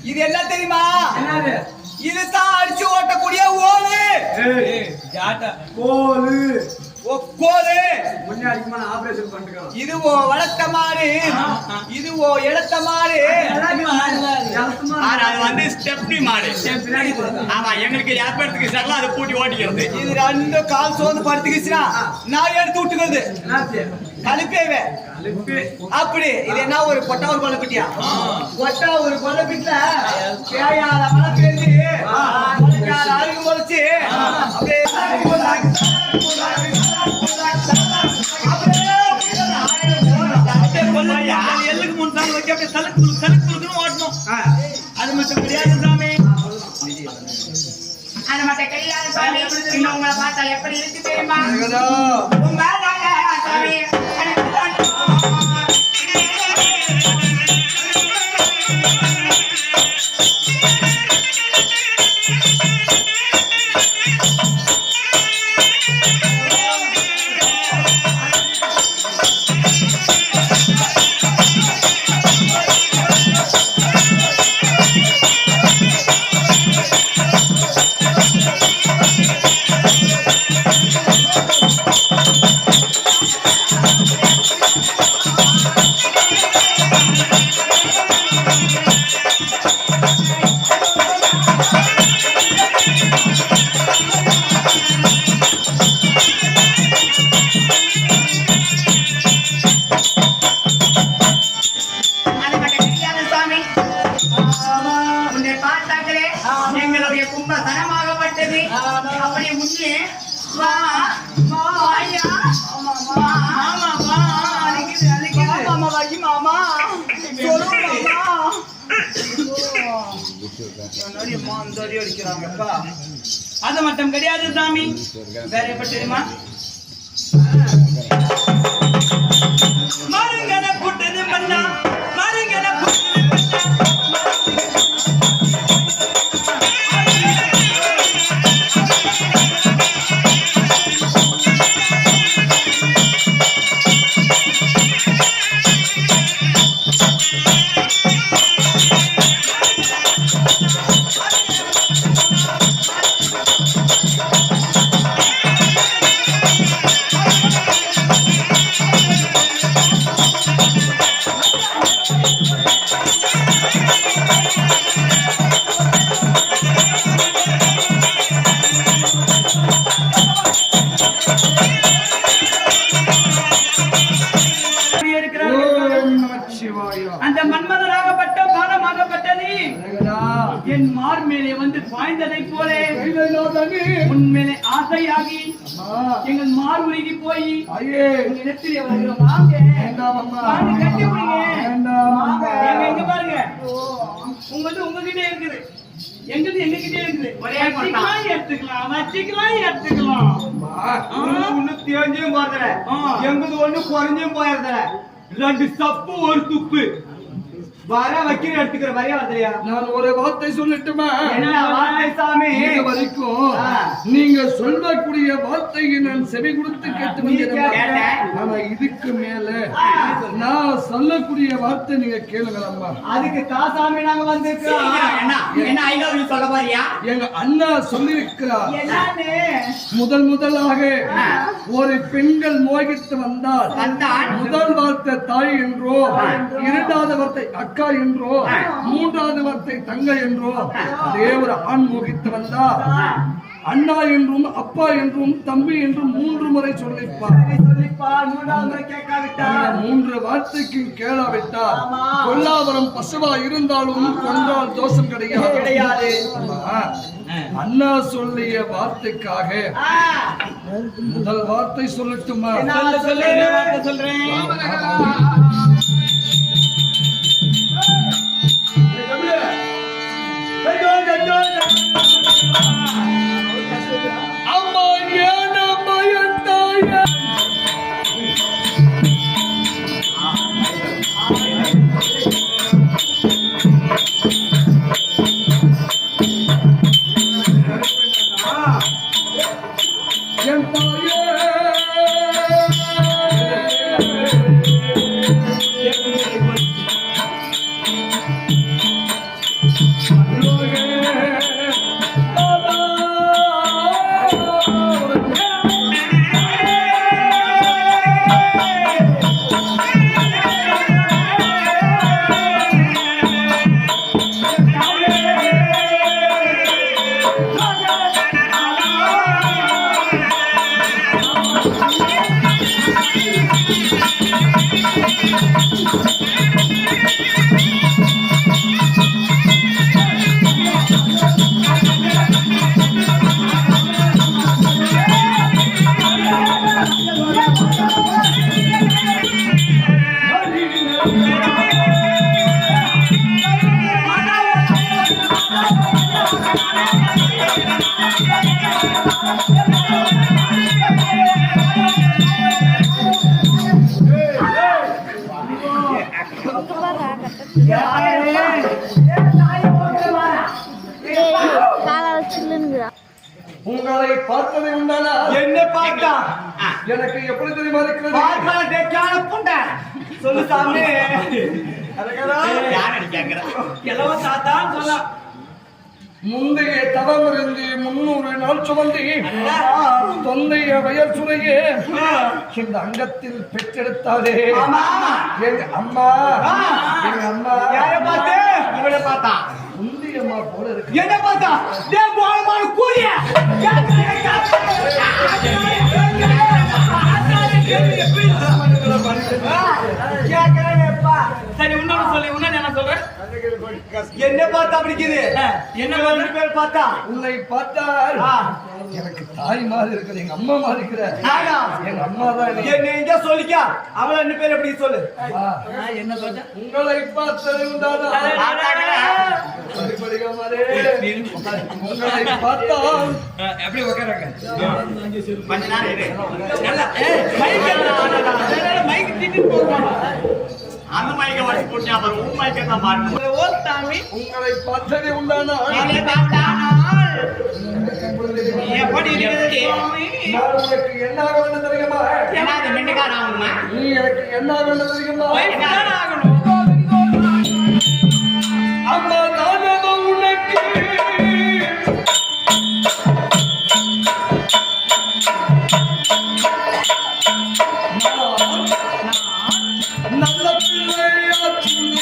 இது என்ன தெரியுமா? இதுதான் அடிச்சு ஓட்டக்கூடிய ஓடு. இது ஓ வளர்த்த மாடு, இது ஓ எடுத்த மாடு. அது வந்து ஸ்டெப்னி மாடு. ஆமா, எங்களுக்கு ஏற்படுத்துக்கு சரலாம் அதை பூட்டி ஓட்டிக்கிறது. இது ரெண்டு கால் சோர்ந்து படுத்துக்கிச்சுன்னா நான் எடுத்து விட்டுக்கிறது. கழுப்பேவே அப்படி. இது என்ன ஒரு கொட்டா ஒரு கொலை குட்டியா? கொட்டா ஒரு கொலை குட்டில பேயால மழை பெய்து அருகு முளைச்சு அப்படியே எல்லுக்கு முன்னாள் வச்சு அப்படியே சலுக்கு ஓட்டணும். அது மட்டும் கிடையாது சாமி, அது மட்டும் கிடையாது சாமி. இன்னும் உங்களை பார்த்தா எப்படி இருக்கு தெரியுமா? சாமி எங்களுடைய கும்ப தனமாகப்பட்டது. அப்படியே முன்னே வா ஐயா அது மட்டும் கிடையாது சாமி. வேற எப்படி தெரியுமா? மருங்கன புட்டது பண்ணா, மருங்கன புட்டது பண்ணா. அந்த மன்மதனாகப்பட்ட பானமாகப்பட்டது என் மார் மேலே வந்து பாய்ந்ததை போல உன்மேலே ஆசையாகி எங்கள் மார் உருகி போய் இடத்திலே வருகிறோம். கட்டி எங்க பாருங்க, உங்ககிட்ட இருக்குது, எங்கிட்ட எங்ககிட்ட இருக்குது. எடுத்துக்கலாம் எடுத்துக்கலாம். ஒண்ணு தேஞ்சும் போறதுல, எங்குது ஒண்ணு குறைஞ்சும் போயிருதுல. ரெண்டு சப்பு ஒரு துப்பு. வர வைக்கிற எடுத்துக்கிற வரையா வரலையா? நான் ஒரு வார்த்தை சொல்லட்டுமா? என்ன வார்த்தை சாமி? இது வரைக்கும் நீங்க சொல்லக்கூடிய வார்த்தையை நான் செவி கொடுத்து கேட்டு வந்தேன். ஆனா இதுக்கு மேல நான் சொல்லக்கூடிய வார்த்தை நீங்க கேளுங்களம்மா. அதுக்கு தாசாமி நாங்க வந்திருக்கிறோம். என்ன ஐ லவ் யூ சொல்ல பாரியா? எங்க அண்ணா சொல்லியிருக்கிறார். முதலாக ஒரு பெண்கள் மோகித்து வந்தால் முதல் வார்த்தை தாய் என்றோ, இரண்டாவது வார்த்தை அக்கா என்றோ, மூன்றாவது வார்த்தை தங்கை என்றோ, அதே ஒரு ஆண் மோகித்து வந்தால் அண்ணா என்றும் அப்பா என்றும் தம்பி என்றும் 3 முறை சொல்லிப்பார். மூன்று வார்த்தைக்கு கேளாவிட்டால் கொல்லாவரம் பசுவா இருந்தாலும் கொன்றால் தோஷம் கிடையாது. அண்ணா சொல்லிய வார்த்தைக்காக முதல் வார்த்தை சொல்லட்டுமா? சொல்றேன். அம்மா ஏன் அம்மா என் தாய என் தாயே உங்களை பார்த்ததை உண்டானா? என்ன பார்த்தா? எனக்கு எப்படி தெரியுமா இருக்கிறது? சொல்லு சாமி. முந்தைய தவம் இருந்து 300 நாள் சுமந்து தொந்தைய வயல் சுரையே இந்த அங்கத்தில் பெற்றெடுத்தாலே எங்க அம்மா. எங்க அம்மா யாரை பார்த்து? இவளை பார்த்தா. முந்தையம்மா போல இருக்கு. என்ன பார்த்தா? கூலிய சரி, இன்னொன்னு சொல்லி இன்னொன்னு என்ன சொல்ற? என்ன பார்த்தா பிடிக்குது? என்ன 2 பேர் பார்த்தா? உன்னை பார்த்தா எனக்கு தாய் மாதிரி இருக்குது, எங்க அம்மா மாதிரி இருக்கிற. எங்க அம்மா தான் என்ன எங்க சொல்லிக்க. அவள 2 பேர் எப்படி சொல்லு? என்ன சொல்ற? உங்களை பார்த்தது உண்டானா? உங்களை பார்த்தா எப்படி உட்காருங்க? அந்த மைக்க வாசி போட்டு அப்புறம் உன் மைக்க தான் மாட்டணும். ஓ சாமி, உங்களை பார்த்ததே உண்டானா? எப்படி இருக்குது? நான் உனக்கு என்ன ஆகணும் தெரியுமா? என்ன மென்னுக்கார ஆகணுமா? நீ எனக்கு என்ன ஆகணும் தெரியுமா? ஆகணும். அம்மா நானோ உனக்கு நல்ல பிள்ளையாச்சுங்க.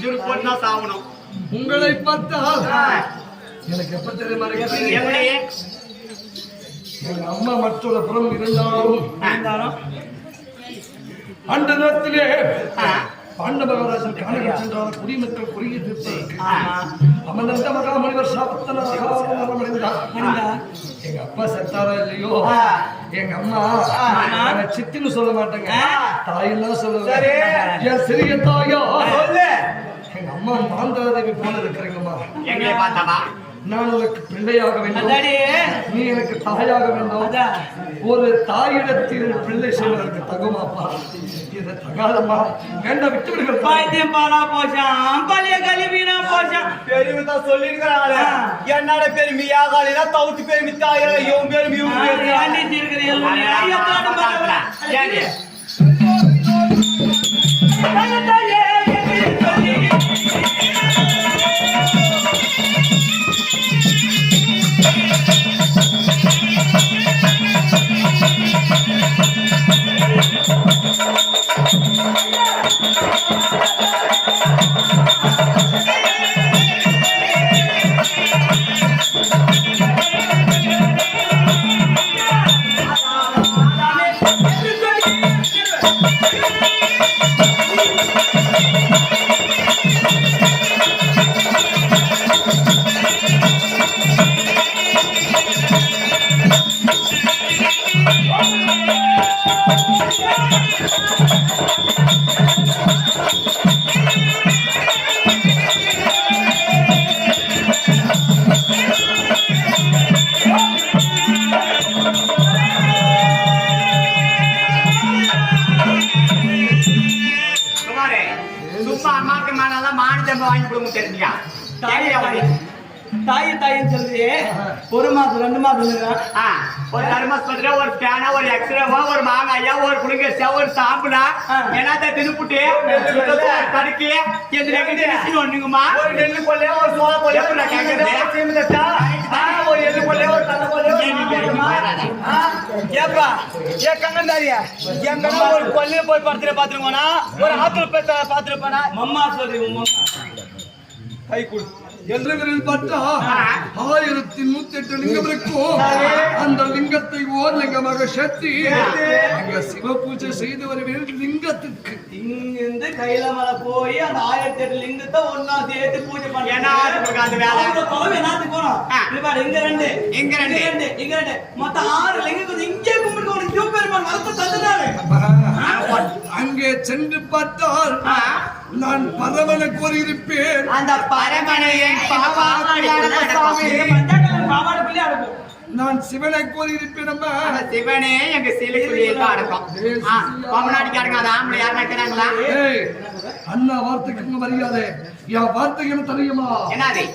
இவருக்கு போட்டுனா சாவணும். உங்களை பார்த்தால் எனக்கு எப்ப தெரியுமா எங்க அம்மா மற்றொரு புறம் இருந்தாலும் அந்த நேரத்திலே பாண்டவராஜன் காணகம் சென்றால் குடிமக்கள் குறுகிய தீர்ப்பதற்கு அமர்ந்த மகாமணிவர் சாப்பிட்டார். எங்க அப்பா செத்தாரா இல்லையோ எங்க அம்மா சித்தின்னு சொல்ல மாட்டேங்க, தாயெல்லாம் சொல்லுவேன். என் சிறிய தாயா எங்க அம்மா மாந்திராதேவி போல இருக்கிறீங்கம்மா. எங்களை பார்த்தாவா? நான் உனக்கு பிள்ளையாக வேண்டும், நீ எனக்கு தாயாக வேண்டும். ஒரு தாயிடத்தில் பிள்ளை செய்வதற்கு தகுமாப்பா? இது தகாதம்மா, வேண்டாம், விட்டு விடுங்கள். பெருமிதா சொல்லிருக்கிறாங்க. என்னோட பெருமையா காலையில தவுத்து பெருமி தாயிர இவன் பெருமி ஒரு மாசம் 2 மாசம் ஒரு தர்மஸ்பத்திர ஒரு பேனா ஒரு எக்ஸ்ரேவா ஒரு மாங்காயா ஒரு புளிங்கரிசியா ஒரு சாப்பிடா என்னத்த தினுப்புட்டு தடுக்கி ஒண்ணுங்கம்மா ஒரு நெல்லு கொல்ல ஒரு சோள கொல்ல ஒரு எள்ளு கொல்ல ஒரு தலை கொல்ல ஏப்பா ஏ கங்கந்தாரியா எங்க ஒரு கொல்லையில போய் படுத்துற பாத்துருவோனா ஒரு ஆத்துல போய் பாத்துருப்பானா மம்மா சொல்லி கை கொடு எல்லைகளில் பட்டா 1108 லிங்கம் இருக்கும். அந்த லிங்கத்தை ஓர் லிங்கமாக சேர்த்து சிவ பூஜை செய்து வருவேன். லிங்கத்துக்கு இங்கிருந்து கைலமலை போய் அந்த 1008 லிங்கத்தை ஒன்னா சேர்த்து பூஜை பண்ண மொத்தம் 6 லிங்கத்தை இங்கே கும்பிட்டு சிவபெருமான் மரத்தை தந்துட்டாரு. அங்கே சென்று பார்த்தால் நான் பரமனை கோரியிருப்பேன். அந்த பரமனை நான் சிவனை கோரியிருப்பேன். சிவனே எங்க சிலைக்குள்ளேயே தான் அடக்கம். பவனாடிக்கு அடங்காத ஆம்பளை யார் நினைக்கிறாங்களா? அண்ணா வார்த்தைக்கு மரியாதை, என் வார்த்தைக்கு என்ன தெரியுமா? என்னது?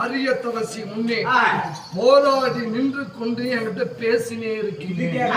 அரியத்தவசி முன்னே போராடி நின்று கொண்டு என்கிட்ட பேசினே இருக்கிறேன்.